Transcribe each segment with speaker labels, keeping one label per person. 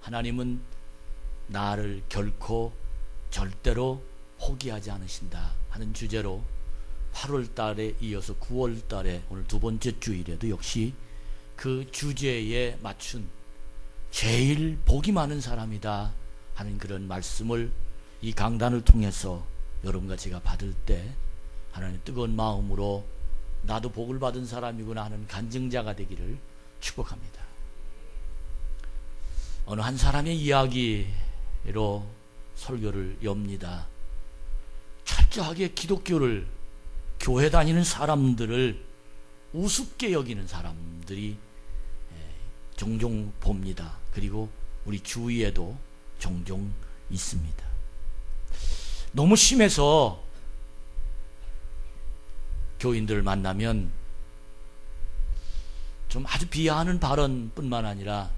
Speaker 1: 하나님은 나를 결코 절대로 포기하지 않으신다 하는 주제로 8월 달에 이어서 9월 달에 오늘 두 번째 주일에도 역시 그 주제에 맞춘 제일 복이 많은 사람이다 하는 그런 말씀을 이 강단을 통해서 여러분과 제가 받을 때 하나님 뜨거운 마음으로 나도 복을 받은 사람이구나 하는 간증자가 되기를 축복합니다. 어느 한 사람의 이야기로 설교를 엽니다. 철저하게 기독교를 교회 다니는 사람들을 우습게 여기는 사람들이 종종 봅니다. 그리고 우리 주위에도 종종 있습니다. 너무 심해서 교인들 만나면 좀 아주 비하하는 발언뿐만 아니라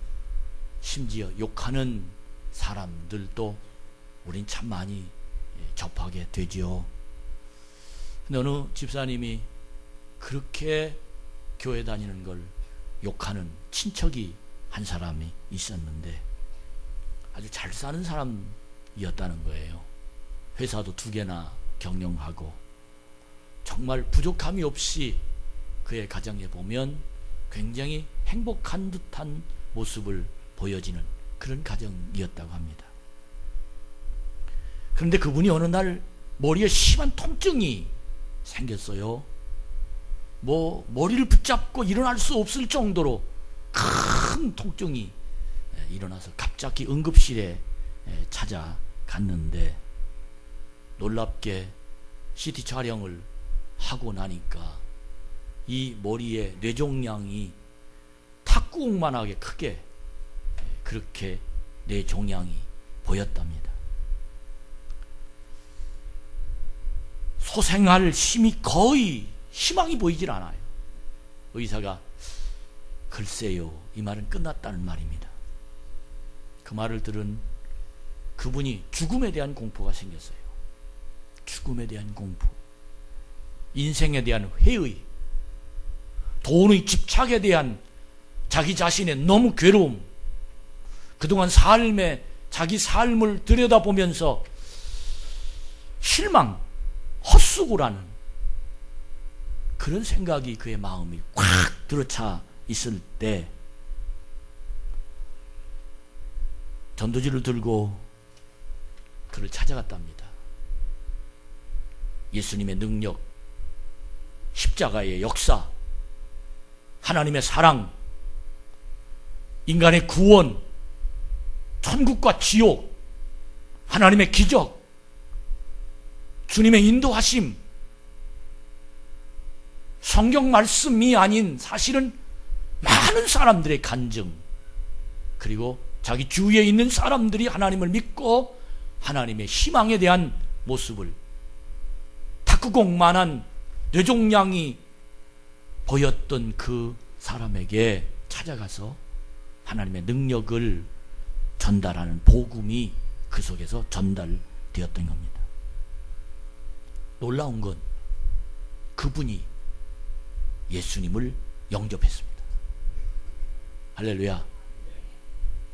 Speaker 1: 심지어 욕하는 사람들도 우린 참 많이 접하게 되죠. 근데 어느 집사님이 그렇게 교회 다니는 걸 욕하는 친척이 한 사람이 있었는데 아주 잘 사는 사람이었다는 거예요. 회사도 2개나 경영하고 정말 부족함이 없이 그의 가정에 보면 굉장히 행복한 듯한 모습을 보여지는 그런 가정이었다고 합니다. 그런데 그분이 어느 날 머리에 심한 통증이 생겼어요. 머리를 붙잡고 일어날 수 없을 정도로 큰 통증이 일어나서 갑자기 응급실에 찾아갔는데 놀랍게 CT 촬영을 하고 나니까 이 머리에 뇌종양이 탁구공만하게 크게 그렇게 뇌종양이 보였답니다. 소생할 힘이 거의 희망이 보이질 않아요. 의사가 글쎄요, 이 말은 끝났다는 말입니다. 그 말을 들은 그분이 죽음에 대한 공포가 생겼어요. 죽음에 대한 공포, 인생에 대한 회의, 돈의 집착에 대한 자기 자신의 너무 괴로움, 그동안 자기 삶을 들여다보면서 실망, 헛수고라는 그런 생각이 그의 마음이 꽉 들어차 있을 때 전도지를 들고 그를 찾아갔답니다. 예수님의 능력, 십자가의 역사, 하나님의 사랑, 인간의 구원, 천국과 지옥, 하나님의 기적, 주님의 인도하심, 성경 말씀이 아닌 사실은 많은 사람들의 간증, 그리고 자기 주위에 있는 사람들이 하나님을 믿고 하나님의 희망에 대한 모습을 탁구공만한 뇌종양이 보였던 그 사람에게 찾아가서 하나님의 능력을 전달하는 복음이 그 속에서 전달되었던 겁니다. 놀라운 건 그분이 예수님을 영접했습니다. 할렐루야.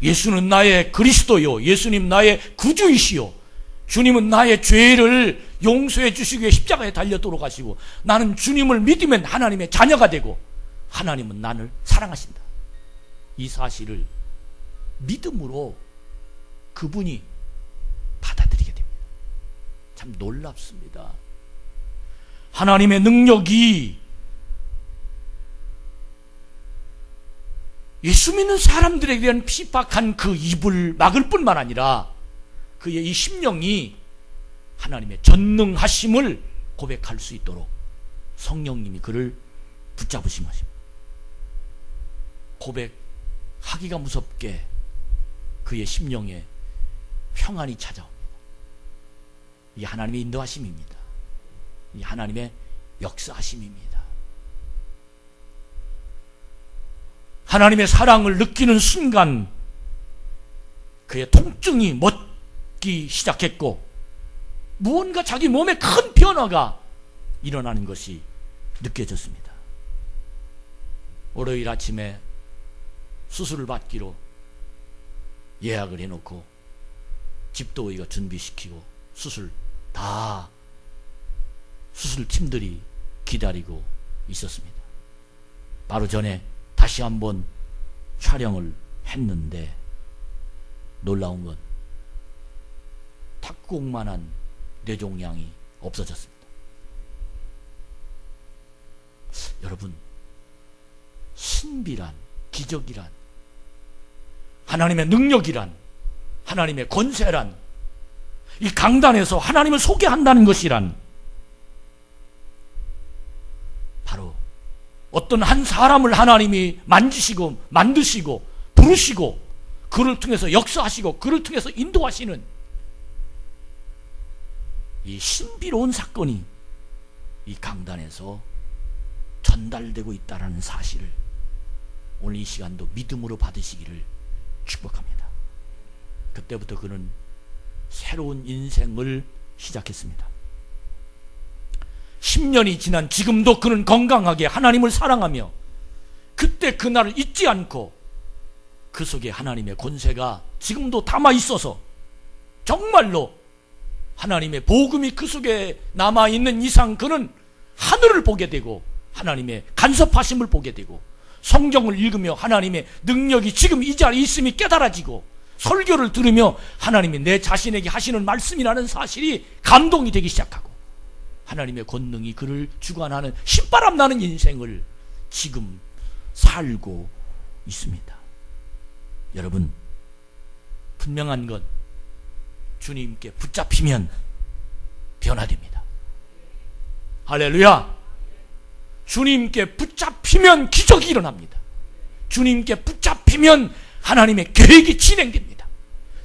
Speaker 1: 예수는 나의 그리스도요, 예수님 나의 구주이시요, 주님은 나의 죄를 용서해 주시기 위해 십자가에 달려 돌아가시고 나는 주님을 믿으면 하나님의 자녀가 되고 하나님은 나를 사랑하신다. 이 사실을 믿음으로 그분이 받아들이게 됩니다. 참 놀랍습니다. 하나님의 능력이 예수 믿는 사람들에 대한 핍박한 그 입을 막을 뿐만 아니라 그의 이 심령이 하나님의 전능하심을 고백할 수 있도록 성령님이 그를 붙잡으신 것입니다. 고백하기가 무섭게 그의 심령에 평안이 찾아옵니다. 이게 하나님의 인도하심입니다. 이 하나님의 역사하심입니다. 하나님의 사랑을 느끼는 순간 그의 통증이 멎기 시작했고 무언가 자기 몸에 큰 변화가 일어나는 것이 느껴졌습니다. 월요일 아침에 수술을 받기로 예약을 해놓고 집도 우리가 준비시키고 수술팀들이 기다리고 있었습니다. 바로 전에 다시 한번 촬영을 했는데 놀라운 건 탁구공만한 뇌종양이 없어졌습니다. 여러분, 신비란, 기적이란, 하나님의 능력이란, 하나님의 권세란, 이 강단에서 하나님을 소개한다는 것이란 바로 어떤 한 사람을 하나님이 만지시고 만드시고 부르시고 그를 통해서 역사하시고 그를 통해서 인도하시는 이 신비로운 사건이 이 강단에서 전달되고 있다는 사실을 오늘 이 시간도 믿음으로 받으시기를 축복합니다. 그때부터 그는 새로운 인생을 시작했습니다. 10년이 지난 지금도 그는 건강하게 하나님을 사랑하며 그때 그날을 잊지 않고 그 속에 하나님의 권세가 지금도 담아 있어서 정말로 하나님의 복음이 그 속에 남아있는 이상 그는 하늘을 보게 되고 하나님의 간섭하심을 보게 되고 성경을 읽으며 하나님의 능력이 지금 이 자리에 있음이 깨달아지고 설교를 들으며 하나님이 내 자신에게 하시는 말씀이라는 사실이 감동이 되기 시작하고 하나님의 권능이 그를 주관하는 신바람 나는 인생을 지금 살고 있습니다. 여러분, 분명한 건 주님께 붙잡히면 변화됩니다. 할렐루야! 주님께 붙잡히면 기적이 일어납니다. 주님께 붙잡히면 하나님의 계획이 진행됩니다.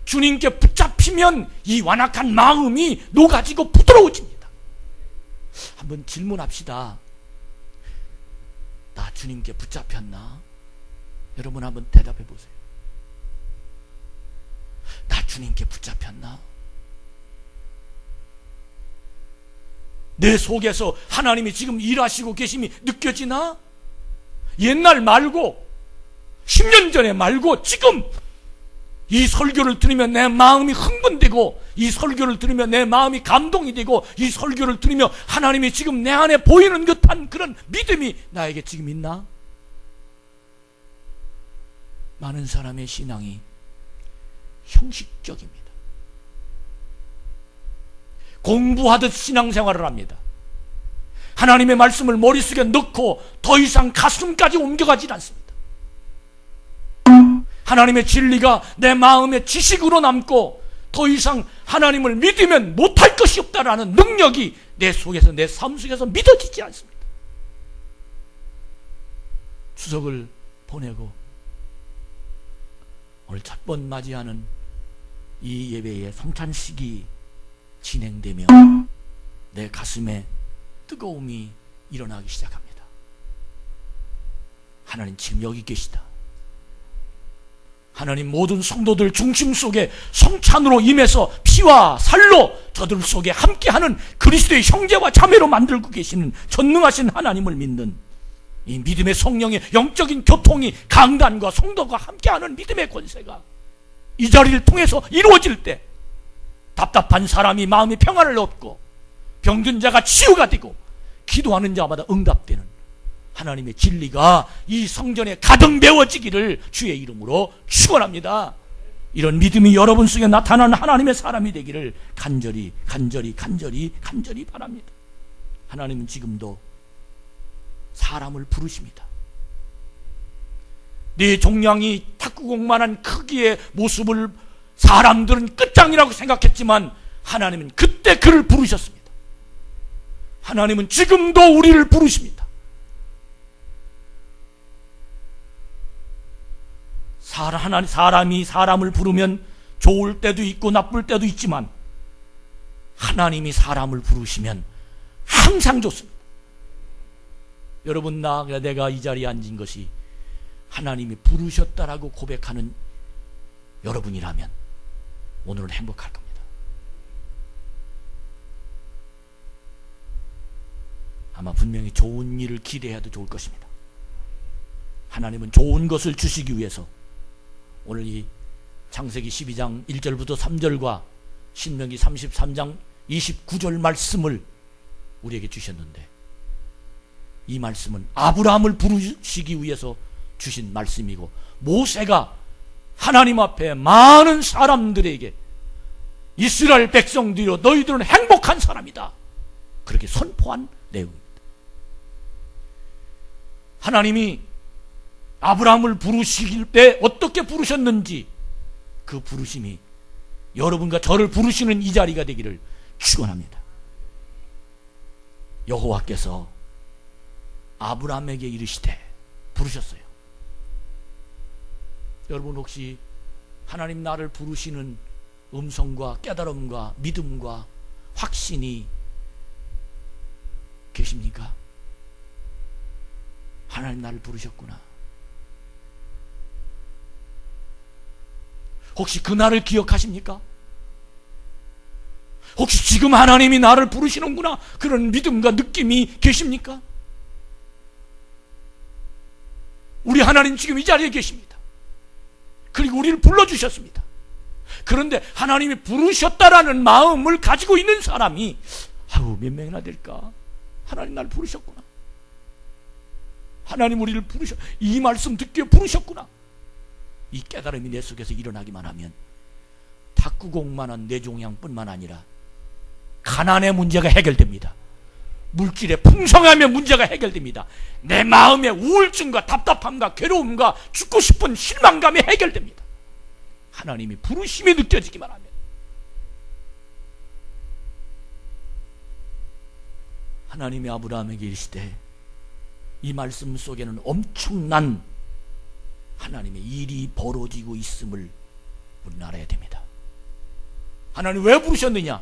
Speaker 1: 주님께 붙잡히면 이 완악한 마음이 녹아지고 부드러워집니다. 한번 질문합시다. 나 주님께 붙잡혔나? 여러분 한번 대답해 보세요. 나 주님께 붙잡혔나? 내 속에서 하나님이 지금 일하시고 계심이 느껴지나? 옛날 말고 10년 전에 말고 지금 이 설교를 들으면 내 마음이 흥분되고 이 설교를 들으면 내 마음이 감동이 되고 이 설교를 들으며 하나님이 지금 내 안에 보이는 듯한 그런 믿음이 나에게 지금 있나? 많은 사람의 신앙이 형식적입니다. 공부하듯 신앙생활을 합니다. 하나님의 말씀을 머릿속에 넣고 더 이상 가슴까지 옮겨가지 않습니다. 하나님의 진리가 내 마음의 지식으로 남고 더 이상 하나님을 믿으면 못할 것이 없다라는 능력이 내 속에서 내 삶 속에서 믿어지지 않습니다. 추석을 보내고 오늘 첫 번 맞이하는 이 예배의 성찬식이 진행되며 내 가슴에 뜨거움이 일어나기 시작합니다. 하나님 지금 여기 계시다. 하나님 모든 성도들 중심 속에 성찬으로 임해서 피와 살로 저들 속에 함께하는 그리스도의 형제와 자매로 만들고 계시는 전능하신 하나님을 믿는 이 믿음의 성령의 영적인 교통이 강단과 성도가 함께하는 믿음의 권세가 이 자리를 통해서 이루어질 때 답답한 사람이 마음의 평안을 얻고 병든 자가 치유가 되고 기도하는 자마다 응답되는 하나님의 진리가 이 성전에 가득 메워지기를 주의 이름으로 축원합니다. 이런 믿음이 여러분 속에 나타나는 하나님의 사람이 되기를 간절히 바랍니다. 하나님은 지금도 사람을 부르십니다. 네 종량이 탁구공만한 크기의 모습을 사람들은 끝장이라고 생각했지만 하나님은 그때 그를 부르셨습니다. 하나님은 지금도 우리를 부르십니다. 사람이 사람을 부르면 좋을 때도 있고 나쁠 때도 있지만 하나님이 사람을 부르시면 항상 좋습니다. 여러분, 내가 이 자리에 앉은 것이 하나님이 부르셨다라고 고백하는 여러분이라면 오늘은 행복할 겁니다. 아마 분명히 좋은 일을 기대해도 좋을 것입니다. 하나님은 좋은 것을 주시기 위해서 오늘 이 창세기 12장 1절부터 3절과 신명기 33장 29절 말씀을 우리에게 주셨는데, 이 말씀은 아브라함을 부르시기 위해서 주신 말씀이고, 모세가 하나님 앞에 많은 사람들에게 이스라엘 백성들이여 너희들은 행복한 사람이다, 그렇게 선포한 내용입니다. 하나님이 아브라함을 부르시길 때 어떻게 부르셨는지, 그 부르심이 여러분과 저를 부르시는 이 자리가 되기를 축원합니다. 여호와께서 아브라함에게 이르시되 부르셨어요. 여러분 혹시 하나님 나를 부르시는 음성과 깨달음과 믿음과 확신이 계십니까? 하나님 나를 부르셨구나. 혹시 그날을 기억하십니까? 혹시 지금 하나님이 나를 부르시는구나, 그런 믿음과 느낌이 계십니까? 우리 하나님 지금 이 자리에 계십니다. 그리고 우리를 불러주셨습니다. 그런데 하나님이 부르셨다라는 마음을 가지고 있는 사람이 몇 명이나 될까? 하나님 나를 부르셨구나, 하나님 우리를 이 말씀 듣기에 부르셨구나, 이 깨달음이 내 속에서 일어나기만 하면 탁구공만한 뇌종양뿐만 아니라 가난의 문제가 해결됩니다. 물질의 풍성함의 문제가 해결됩니다. 내 마음의 우울증과 답답함과 괴로움과 죽고 싶은 실망감이 해결됩니다. 하나님이 부르심이 느껴지기만 하면. 하나님이 아브라함에게 이르시되, 이 말씀 속에는 엄청난 하나님의 일이 벌어지고 있음을 우리는 알아야 됩니다. 하나님 왜 부르셨느냐?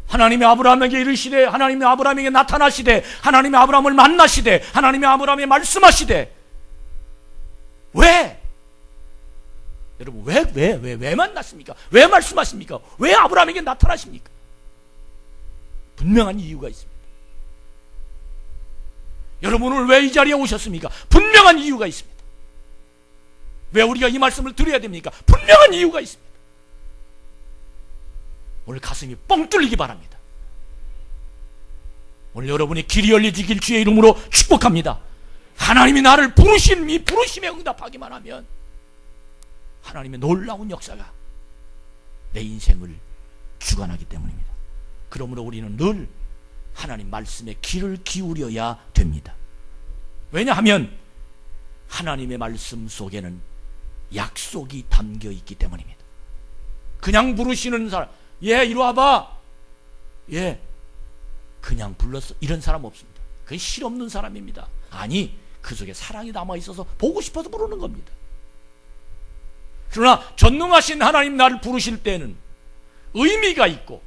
Speaker 1: 하나님이 아브라함에게 이르시되, 하나님이 아브라함에게 나타나시되, 하나님이 아브라함을 만나시되, 하나님이 아브라함에게 말씀하시되, 왜? 여러분 왜 만났습니까? 왜 말씀하십니까? 왜 아브라함에게 나타나십니까? 분명한 이유가 있습니다. 여러분 오늘 왜 이 자리에 오셨습니까? 분명한 이유가 있습니다. 왜 우리가 이 말씀을 드려야 됩니까? 분명한 이유가 있습니다. 오늘 가슴이 뻥 뚫리기 바랍니다. 오늘 여러분의 길이 열려지길 주의 이름으로 축복합니다. 하나님이 나를 부르신 이 부르심에 응답하기만 하면 하나님의 놀라운 역사가 내 인생을 주관하기 때문입니다. 그러므로 우리는 늘 하나님 말씀에 귀를 기울여야 됩니다. 왜냐하면 하나님의 말씀 속에는 약속이 담겨 있기 때문입니다. 그냥 부르시는 사람, 이리 와봐, 그냥 불렀어, 이런 사람 없습니다. 그건 실없는 사람입니다. 아니, 그 속에 사랑이 남아있어서 보고 싶어서 부르는 겁니다. 그러나 전능하신 하나님 나를 부르실 때는 의미가 있고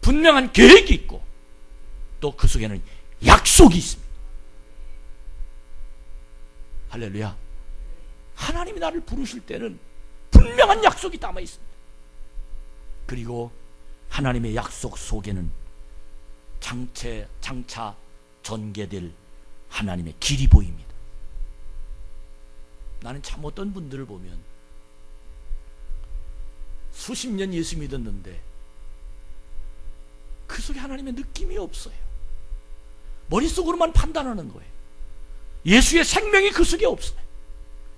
Speaker 1: 분명한 계획이 있고 또 그 속에는 약속이 있습니다. 할렐루야. 하나님이 나를 부르실 때는 분명한 약속이 담아 있습니다. 그리고 하나님의 약속 속에는 장차 전개될 하나님의 길이 보입니다. 나는 참 어떤 분들을 보면 수십 년 예수 믿었는데 그 속에 하나님의 느낌이 없어요. 머릿속으로만 판단하는 거예요. 예수의 생명이 그 속에 없어요.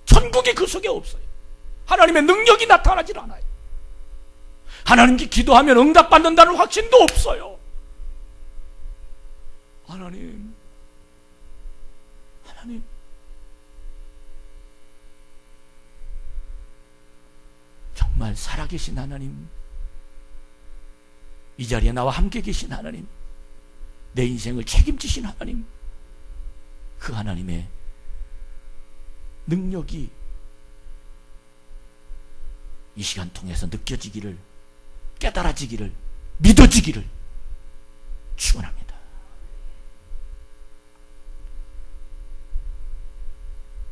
Speaker 1: 천국이 그 속에 없어요. 하나님의 능력이 나타나질 않아요. 하나님께 기도하면 응답받는다는 확신도 없어요. 하나님 정말 살아계신 하나님, 이 자리에 나와 함께 계신 하나님, 내 인생을 책임지신 하나님, 그 하나님의 능력이 이 시간 통해서 느껴지기를, 깨달아지기를, 믿어지기를 축원합니다.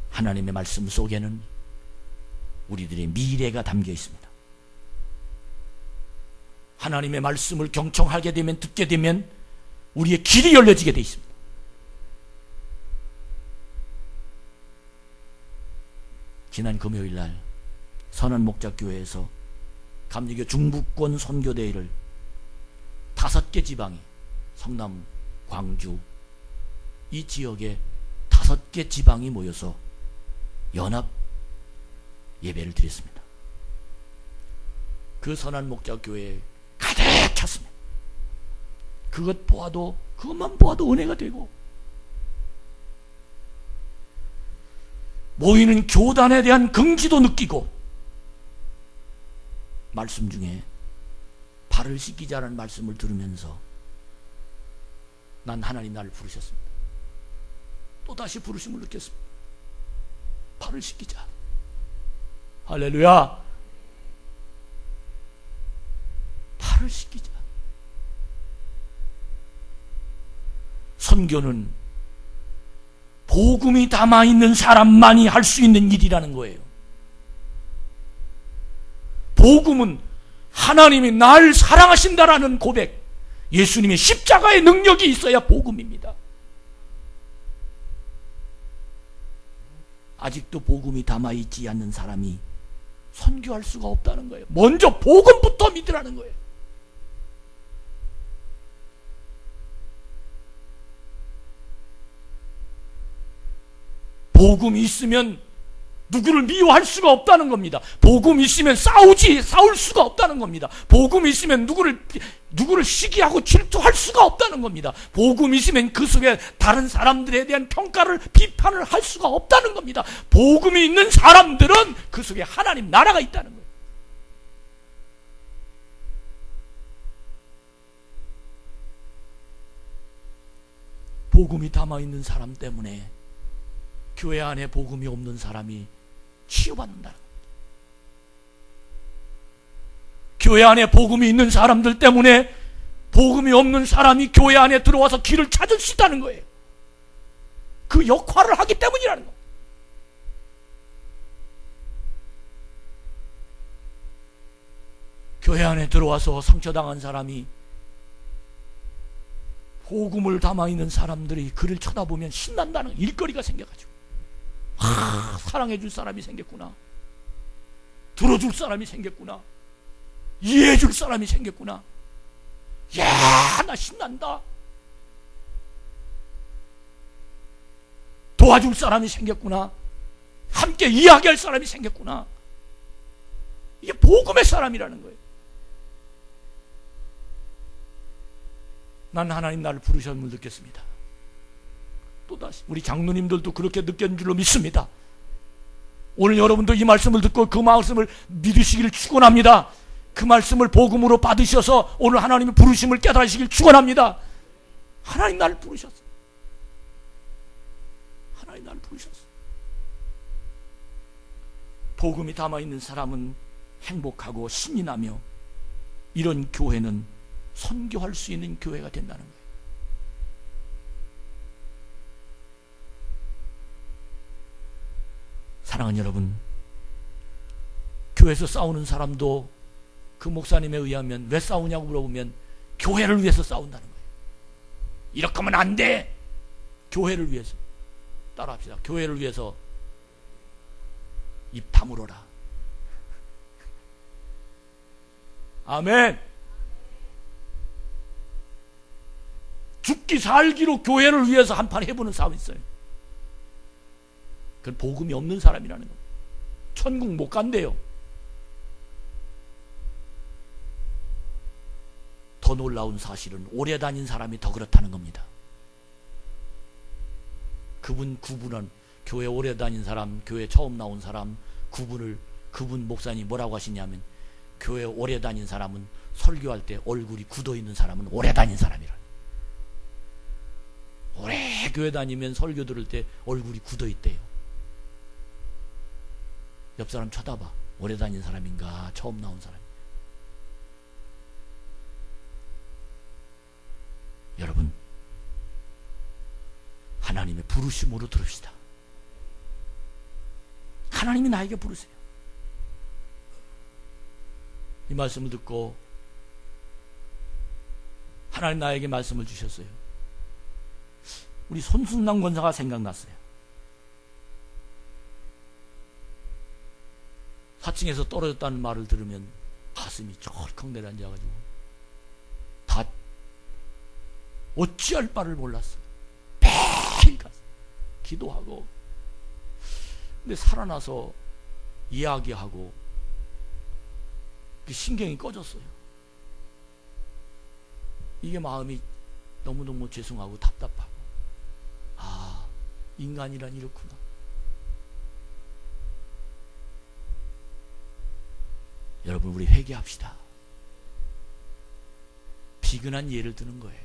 Speaker 1: 하나님의 말씀 속에는 우리들의 미래가 담겨 있습니다. 하나님의 말씀을 경청하게 되면, 듣게 되면 우리의 길이 열려지게 되어 있습니다. 지난 금요일날 선한목자교회에서 감리교 중부권 선교대회를 5개 지방에, 성남, 광주 이 지역에 5개 지방이 모여서 연합 예배를 드렸습니다. 그 선한목자교회에 가득 찼습니다. 그것만 보아도 은혜가 되고, 모이는 교단에 대한 긍지도 느끼고, 말씀 중에 발을 씻기자라는 말씀을 들으면서 난 하나님 나를 부르셨습니다. 또다시 부르심을 느꼈습니다. 발을 씻기자. 할렐루야. 발을 씻기자. 선교는 복음이 담아있는 사람만이 할 수 있는 일이라는 거예요. 복음은 하나님이 날 사랑하신다라는 고백, 예수님의 십자가의 능력이 있어야 복음입니다. 아직도 복음이 담아있지 않는 사람이 선교할 수가 없다는 거예요. 먼저 복음부터 믿으라는 거예요. 복음이 있으면 누구를 미워할 수가 없다는 겁니다. 복음이 있으면 싸울 수가 없다는 겁니다. 복음이 있으면 누구를 시기하고 질투할 수가 없다는 겁니다. 복음이 있으면 그 속에 다른 사람들에 대한 평가를, 비판을 할 수가 없다는 겁니다. 복음이 있는 사람들은 그 속에 하나님 나라가 있다는 거예요. 복음이 담아있는 사람 때문에 교회 안에 복음이 없는 사람이 치유받는다는 겁니다. 교회 안에 복음이 있는 사람들 때문에 복음이 없는 사람이 교회 안에 들어와서 길을 찾을 수 있다는 거예요. 그 역할을 하기 때문이라는 겁니다. 교회 안에 들어와서 상처당한 사람이, 복음을 담아있는 사람들이 그를 쳐다보면 신난다는 일거리가 생겨가지고, 사랑해줄 사람이 생겼구나, 들어줄 사람이 생겼구나, 이해해줄 사람이 생겼구나, 야, 나 신난다, 도와줄 사람이 생겼구나, 함께 이야기할 사람이 생겼구나. 이게 복음의 사람이라는 거예요. 난 하나님 나를 부르셨음을 느꼈습니다. 또다시 우리 장로님들도 그렇게 느꼈는 줄로 믿습니다. 오늘 여러분도 이 말씀을 듣고 그 말씀을 믿으시기를 축원합니다. 그 말씀을 복음으로 받으셔서 오늘 하나님의 부르심을 깨달으시길 축원합니다. 하나님 나를 부르셨어. 하나님 나를 부르셨어. 복음이 담아있는 사람은 행복하고 신이 나며, 이런 교회는 선교할 수 있는 교회가 된다는 거예요. 사랑하는 여러분, 교회에서 싸우는 사람도 그 목사님에 의하면 왜 싸우냐고 물어보면 교회를 위해서 싸운다는 거예요. 이렇게 하면 안 돼. 교회를 위해서. 따라합시다. 교회를 위해서 입 다물어라. 아멘. 죽기 살기로 교회를 위해서 한판 해보는 싸움이 있어요. 그건 복음이 없는 사람이라는 겁니다. 천국 못 간대요. 더 놀라운 사실은 오래 다닌 사람이 더 그렇다는 겁니다. 구분은 교회 오래 다닌 사람, 교회 처음 나온 사람, 그분 목사님 뭐라고 하시냐면, 교회 오래 다닌 사람은 설교할 때 얼굴이 굳어있는 사람은 오래 다닌 사람이라. 오래 교회 다니면 설교 들을 때 얼굴이 굳어있대요. 옆 사람 쳐다봐. 오래 다닌 사람인가 처음 나온 사람. 여러분, 하나님의 부르심으로 들읍시다. 하나님이 나에게 부르세요. 이 말씀을 듣고 하나님 나에게 말씀을 주셨어요. 우리 손순남 권사가 생각났어요. 4층에서 떨어졌다는 말을 들으면 가슴이 철컥 내려앉아가지고 다 어찌할 바를 몰랐어요. 매일 가서 기도하고, 근데 살아나서 이야기하고 신경이 꺼졌어요. 이게 마음이 너무너무 죄송하고 답답하고, 아, 인간이란 이렇구나. 여러분, 우리 회개합시다. 비근한 예를 드는 거예요.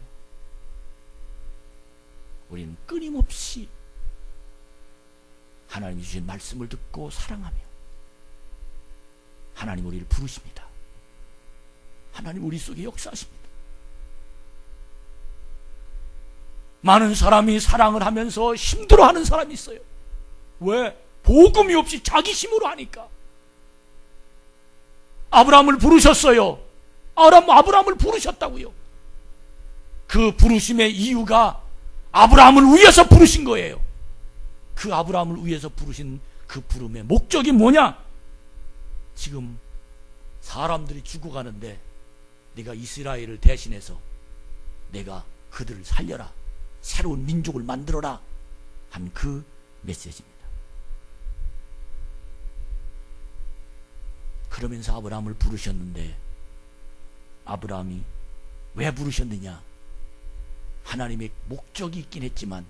Speaker 1: 우리는 끊임없이 하나님이 주신 말씀을 듣고 사랑하며, 하나님 우리를 부르십니다. 하나님 우리 속에 역사하십니다. 많은 사람이 사랑을 하면서 힘들어하는 사람이 있어요. 왜? 복음이 없이 자기 힘으로 하니까. 아브라함을 부르셨어요. 아브라함을 부르셨다고요. 그 부르심의 이유가 아브라함을 위해서 부르신 거예요. 그 아브라함을 위해서 부르신 그 부름의 목적이 뭐냐? 지금 사람들이 죽어가는데 네가 이스라엘을 대신해서 내가 그들을 살려라, 새로운 민족을 만들어라 한 그 메시지입니다. 그러면서 아브라함을 부르셨는데, 아브라함이 왜 부르셨느냐? 하나님의 목적이 있긴 했지만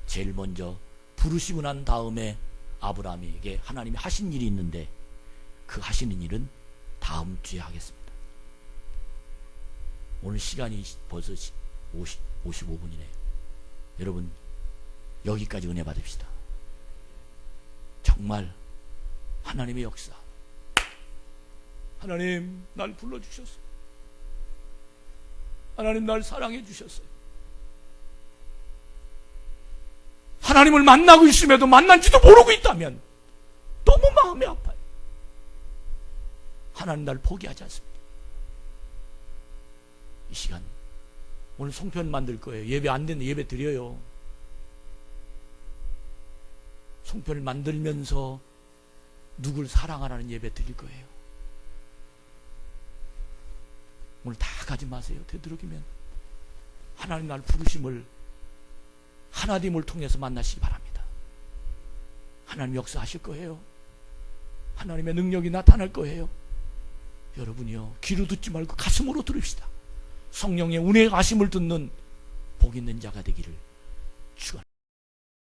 Speaker 1: 제일 먼저 부르시고 난 다음에 아브라함에게 하나님이 하신 일이 있는데, 그 하시는 일은 다음 주에 하겠습니다. 오늘 시간이 벌써 55분이네요. 여러분, 여기까지 은혜 받읍시다. 정말 하나님의 역사, 하나님 날 불러주셨어요. 하나님 날 사랑해 주셨어요. 하나님을 만나고 있음에도 만난지도 모르고 있다면 너무 마음이 아파요. 하나님 날 포기하지 않습니다. 이 시간 오늘 송편 만들 거예요. 예배 안 되는데 예배 드려요. 송편을 만들면서 누굴 사랑하라는 예배 드릴 거예요. 오늘 다 가지 마세요. 되도록이면 하나님 날 부르심을 하나님을 통해서 만나시기 바랍니다. 하나님 역사하실 거예요. 하나님의 능력이 나타날 거예요. 여러분이요, 귀로 듣지 말고 가슴으로 들읍시다. 성령의 운행하심을 듣는 복 있는 자가 되기를 축원합니다.